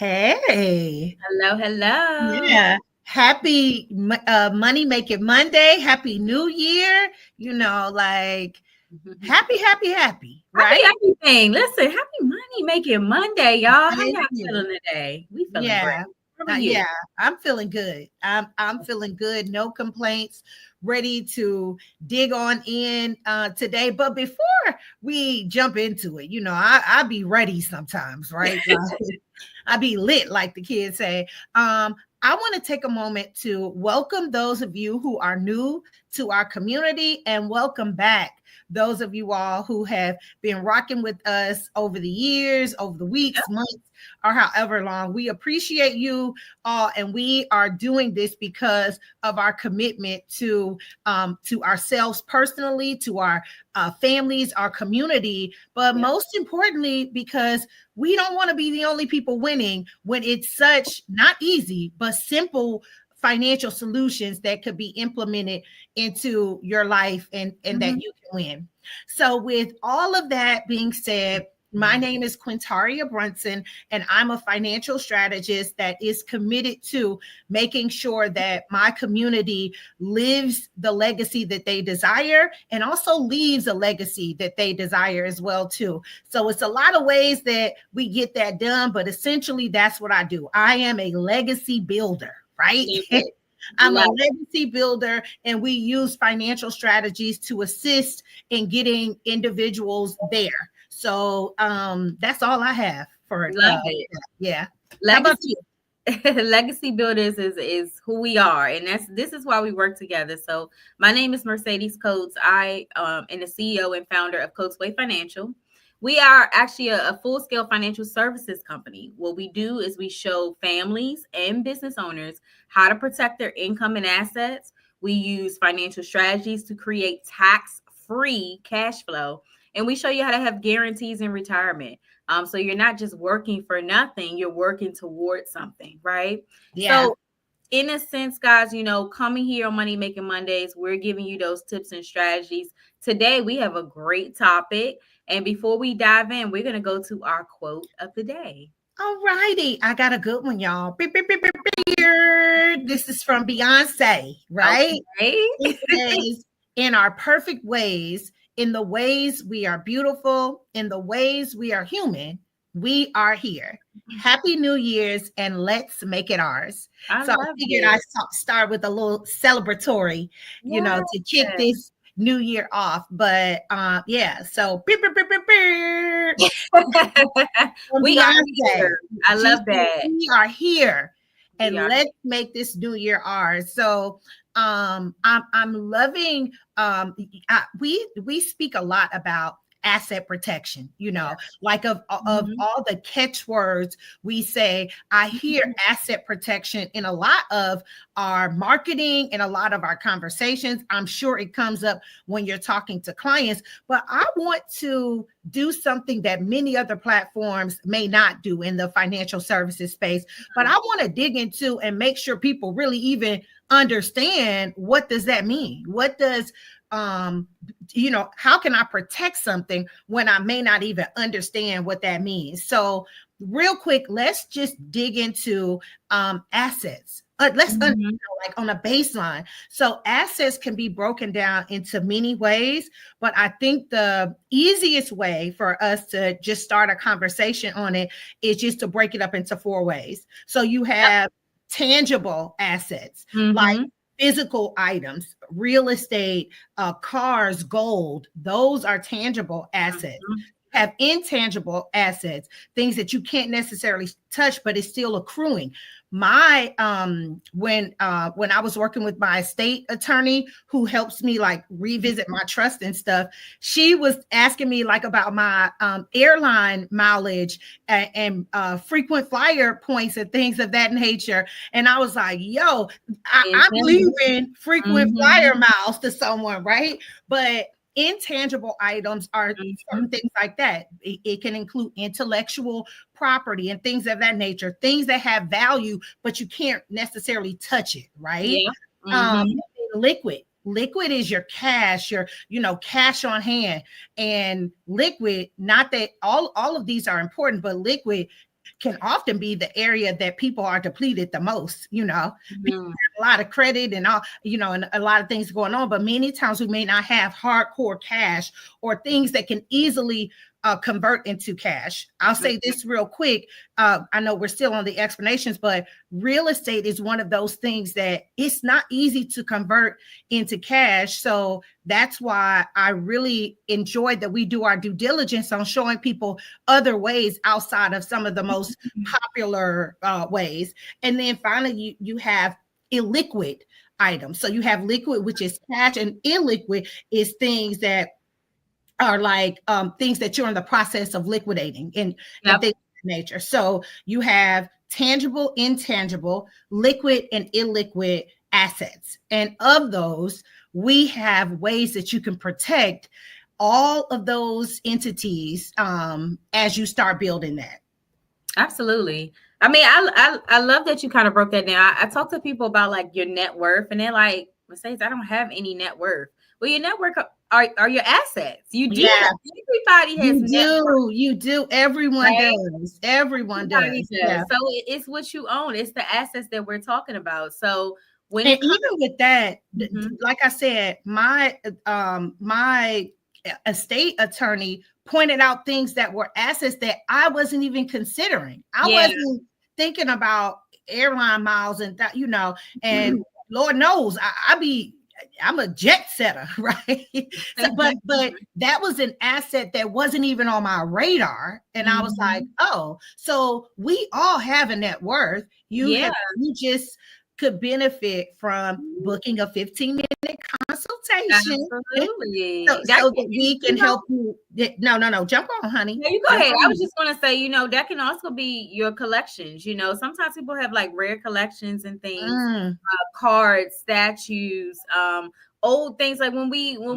Hey. Hello, hello. Yeah. Happy Money Making Monday. Happy New Year. Happy, Happy right? everything. Listen, happy money making Monday, y'all. How Thank y'all you. feeling today? We feeling great. Yeah. How are you? Yeah, I'm feeling good. I'm feeling good. No complaints. Ready to dig on in today. But before we jump into it, I be ready sometimes, right? I be lit, like the kids say. I want to take a moment to welcome those of you who are new to our community and welcome back those of you all who have been rocking with us over the years, over the weeks, months, or however long. We appreciate you all, and we are doing this because of our commitment to ourselves personally, to our families, our community, but most importantly, because we don't want to be the only people winning when it's such not easy, but simple financial solutions that could be implemented into your life and that you can win. So, with all of that being said, my name is Quintaria Brunson, and I'm a financial strategist that is committed to making sure that my community lives the legacy that they desire and also leaves a legacy that they desire as well too. So it's a lot of ways that we get that done, but essentially that's what I do. I am a legacy builder, right? I'm a Love legacy builder, and we use financial strategies to assist in getting individuals there. So that's all I have for it. yeah. How about Legacy you? legacy builders is who we are, and this is why we work together. So my name is Mercedes Coates. I am the CEO and founder of Coatesway Financial. We are actually a full-scale financial services company. What we do is we show families and business owners how to protect their income and assets. We use financial strategies to create tax-free cash flow, and we show you how to have guarantees in retirement. So you're not just working for nothing, you're working towards something, right? Yeah. So in a sense, guys, coming here on Money Making Mondays, we're giving you those tips and strategies. Today, we have a great topic. And before we dive in, we're going to go to our quote of the day. All righty. I got a good one, y'all. Beep, beep, beep, beep, beep. This is from Beyonce, right? Okay. It says, in our perfect ways, in the ways we are beautiful, in the ways we are human, we are here. Happy New Year's, and let's make it ours. So I figured I'd start with a little celebratory, to kick this new year off. But yeah, so beep, beep, beep, beep, beep. We are here. I love that. We are here, and We are. let's make this new year ours. So I'm loving we speak a lot about asset protection, like of all the catchwords we say. I hear asset protection in a lot of our marketing and a lot of our conversations. I'm sure it comes up when you're talking to clients, but I want to do something that many other platforms may not do in the financial services space. But I want to dig into and make sure people really even understand, what does that mean? What does how can I protect something when I may not even understand what that means? So real quick, let's just dig into assets. Let's like on a baseline. So assets can be broken down into many ways, but I think the easiest way for us to just start a conversation on it is just to break it up into 4 ways. So you have tangible assets, like physical items, real estate, cars, gold. Those are tangible assets. Have intangible assets, things that you can't necessarily touch, but it's still accruing. My when I was working with my estate attorney, who helps me like revisit my trust and stuff, she was asking me like about my airline mileage and frequent flyer points and things of that nature. And I was like, yo, I'm leaving frequent flyer miles to someone, right? But intangible items are certain things like that. It can include intellectual property and things of that nature, things that have value, but you can't necessarily touch it, right? Liquid is your cash, your cash on hand. And liquid, not that all of these are important, but liquid can often be the area that people are depleted the most. People have a lot of credit and all, and a lot of things going on, but many times we may not have hardcore cash or things that can easily convert into cash. I'll say this real quick. I know we're still on the explanations, but real estate is one of those things that it's not easy to convert into cash. So that's why I really enjoyed that we do our due diligence on showing people other ways outside of some of the most popular ways. And then finally, you have illiquid items. So you have liquid, which is cash, and illiquid is things that are like things that you're in the process of liquidating and things of nature. So you have tangible, intangible, liquid, and illiquid assets. And of those, we have ways that you can protect all of those entities as you start building that. Absolutely. I mean, I love that you kind of broke that down. I talk to people about like your net worth, and they're like, Mercedes, I don't have any net worth. Well, your net worth are your assets. You do. Yeah. Everybody has net worth. You do. Everyone does. Everyone does. Yeah. So it's what you own. It's the assets that we're talking about. So when even with that, like I said, my estate attorney pointed out things that were assets that I wasn't even considering. I wasn't thinking about airline miles and that, and Lord knows I'm a jet setter, right? but that was an asset that wasn't even on my radar. And I was like, oh, so we all have a net worth. You just could benefit from booking a 15-minute consultation. Absolutely. So that we can help you. No, jump on, honey. No, you go ahead. I was just going to say, that can also be your collections. Sometimes people have like rare collections and things, cards, statues, old things. Like when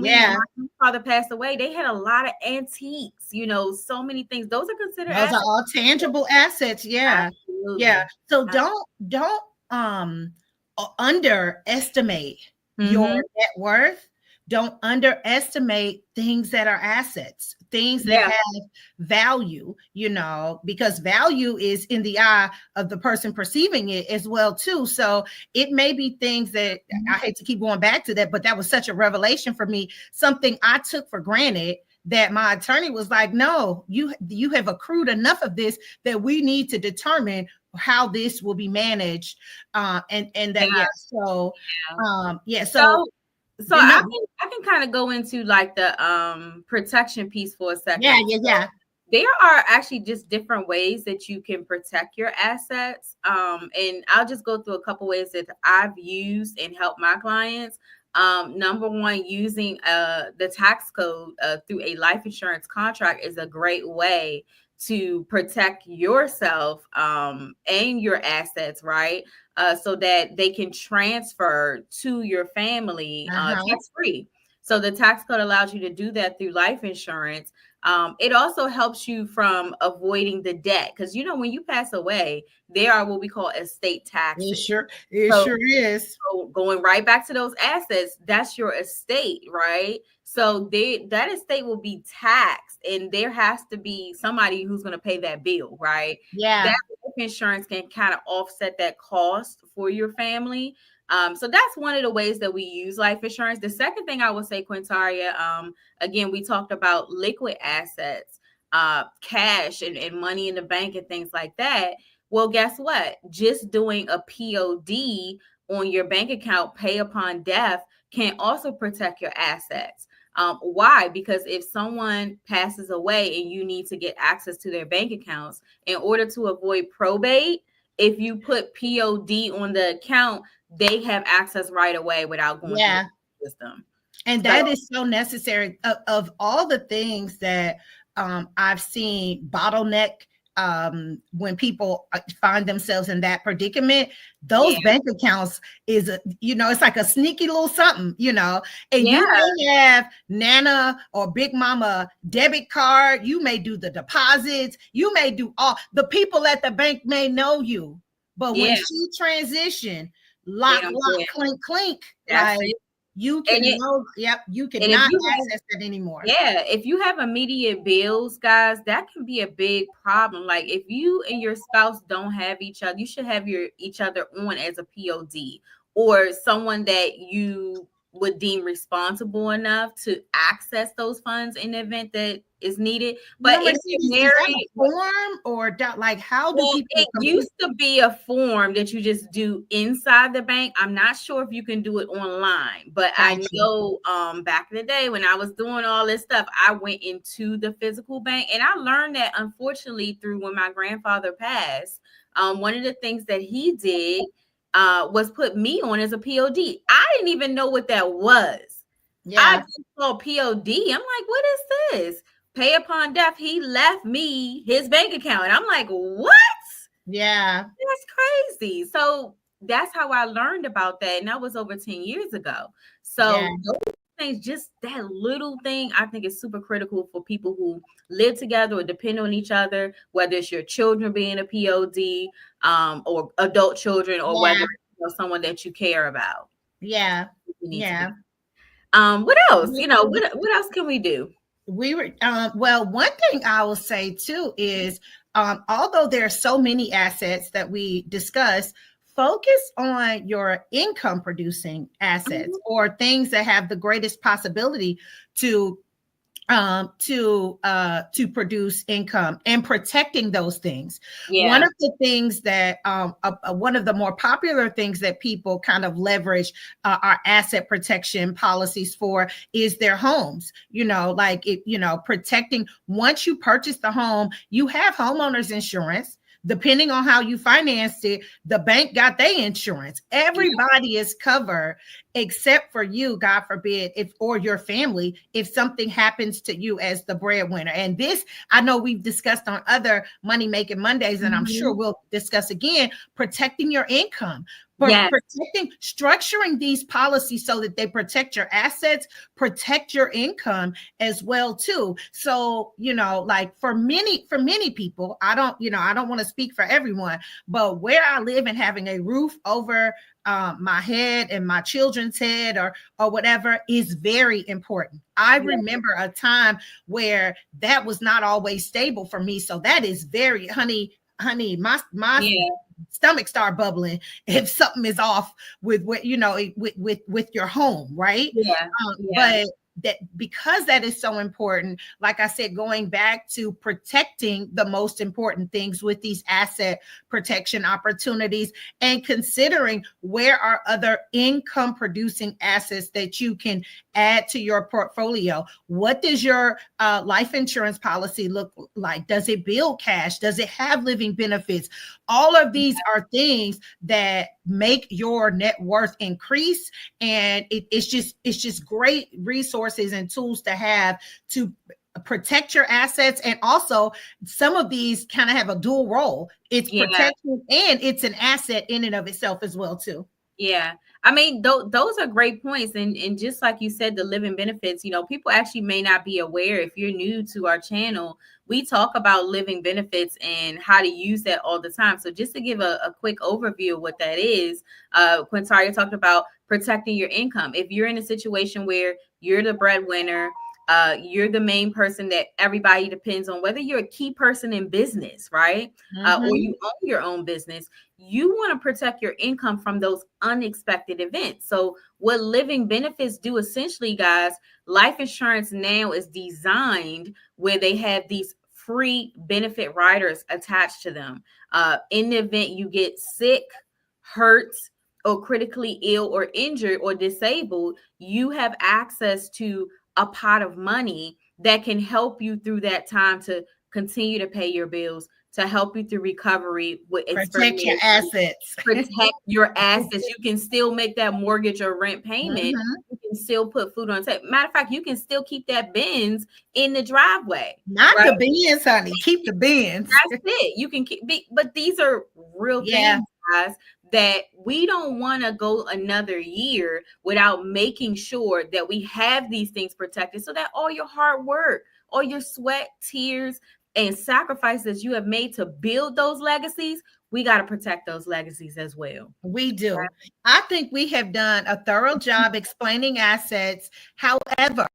my father passed away, they had a lot of antiques, so many things. Those are considered Those are all tangible assets. Yeah. Absolutely. Yeah. So don't underestimate your net worth. Don't underestimate things that are assets, things that have value, because value is in the eye of the person perceiving it as well too. So it may be things that I hate to keep going back to that, but that was such a revelation for me, something I took for granted, that my attorney was like, no, you have accrued enough of this that we need to determine how this will be managed. And that, So I can kind of go into like the protection piece for a second. Yeah. There are actually just different ways that you can protect your assets. And I'll just go through a couple ways that I've used and helped my clients. Number one, using the tax code through a life insurance contract is a great way to protect yourself and your assets, right? So that they can transfer to your family tax-free. So the tax code allows you to do that through life insurance. It also helps you from avoiding the debt, because when you pass away, there are what we call estate taxes. It sure is. So going right back to those assets, that's your estate, right? So that estate will be taxed, and there has to be somebody who's going to pay that bill, right? Yeah. That life insurance can kind of offset that cost for your family. So that's one of the ways that we use life insurance. The second thing I would say, Quintaria, again, we talked about liquid assets, cash and money in the bank and things like that. Well, guess what? Just doing a POD on your bank account, pay upon death, can also protect your assets. Why? Because if someone passes away and you need to get access to their bank accounts, in order to avoid probate, if you put POD on the account, they have access right away without going through the system. And that is so necessary. Of all the things that I've seen bottleneck when people find themselves in that predicament, those bank accounts is it's like a sneaky little something, and you may have Nana or Big Mama debit card, you may do the deposits, you may do all the people at the bank may know you, but when she transition, lock, clink, clink, right? You And can it, no, yep, you and if cannot you access it anymore. yeah, if you have immediate bills, guys, that can be a big problem. Like if you and your spouse don't have each other, you should have your each other on as a POD or someone that you would deem responsible enough to access those funds in the event that is needed. But Now, if you're Mercedes, is that a married, form or like how do well, people it complete? used to be a form that you just do inside the bank. I'm not sure if you can do it online, but I Gotcha. know back in the day when I was doing all this stuff, I went into the physical bank and I learned that unfortunately through when my grandfather passed, one of the things that he did was put me on as a POD. I didn't even know what that was. I Yeah. just saw POD. I'm like, what is this? Pay upon death. He left me his bank account. And I'm like, what? Yeah. That's crazy. So that's how I learned about that. And that was over 10 years ago. Yeah. So those things, just that little thing, I think is super critical for people who live together or depend on each other, whether it's your children being a POD or adult children, or whether Yeah. it's someone that you care about. Yeah. You need to Yeah. do. What else? What else can we do? We were well, one thing I will say too is although there are so many assets that we discuss, focus on your income producing assets or things that have the greatest possibility to to produce income and protecting those things. Yeah. One of the things that one of the more popular things that people kind of leverage our asset protection policies for is their homes. You know, like it, you know, protecting once you purchase the home, you have homeowners insurance. Depending on how you financed it, the bank got their insurance. Everybody is covered except for you, God forbid, if or your family, if something happens to you as the breadwinner. And this, I know we've discussed on other Money Making Mondays, and I'm sure we'll discuss again, protecting your income. Yes. Protecting, structuring these policies so that they protect your assets, protect your income as well too. So, you know, like for many people, I don't want to speak for everyone, but where I live and having a roof over my head and my children's head or whatever is very important. I remember a time where that was not always stable for me. So that is very, honey, my stomach start bubbling if something is off with what, you know, with your home, right? But that, because that is so important, like I said, going back to protecting the most important things with these asset protection opportunities and considering where are other income producing assets that you can add to your portfolio. What does your life insurance policy look like? Does it build cash? Does it have living benefits? All of these are things that make your net worth increase, and it's just great resources and tools to have to protect your assets. And also some of these kind of have a dual role. It's protection and it's an asset in and of itself as well too. Yeah. I mean, those are great points. And just like you said, the living benefits, you know, people actually may not be aware. If you're new to our channel, we talk about living benefits and how to use that all the time. So just to give a quick overview of what that is, Quintaria talked about protecting your income. If you're in a situation where you're the breadwinner, you're the main person that everybody depends on, whether you're a key person in business, right? Or you own your own business, you want to protect your income from those unexpected events. So what living benefits do essentially, guys, life insurance now is designed where they have these free benefit riders attached to them. In the event you get sick, hurt, or critically ill or injured or disabled, you have access to a pot of money that can help you through that time to continue to pay your bills, to help you through recovery with Protect your assets. protect your assets. You can still make that mortgage or rent payment. You can still put food on the table. Matter of fact, you can still keep that Benz in the driveway. Not the Benz, honey. Keep the Benz. That's it. You can keep, but these are real things, guys, that we don't want to go another year without making sure that we have these things protected, so that all your hard work, all your sweat, tears, and sacrifices you have made to build those legacies we got to protect those legacies as well. We do. I think we have done a thorough job explaining assets. However,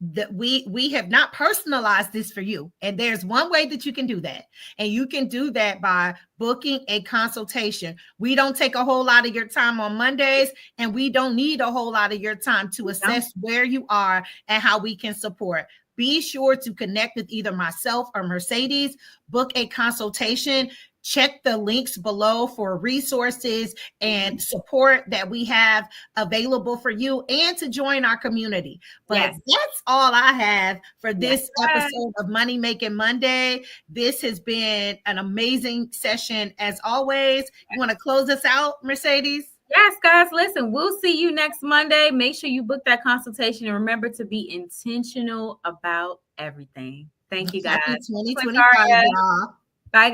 that we have not personalized this for you. And there's one way that you can do that. And you can do that by booking a consultation. We don't take a whole lot of your time on Mondays, and we don't need a whole lot of your time to assess where you are and how we can support. Be sure to connect with either myself or Mercedes, book a consultation. Check the links below for resources and support that we have available for you and to join our community. But that's all I have for this episode of Money Making Monday. This has been an amazing session as always. You want to close us out, Mercedes? Yes, guys, listen, we'll see you next Monday. Make sure you book that consultation and remember to be intentional about everything. Thank you, guys. Happy 2025, y'all. Bye, guys.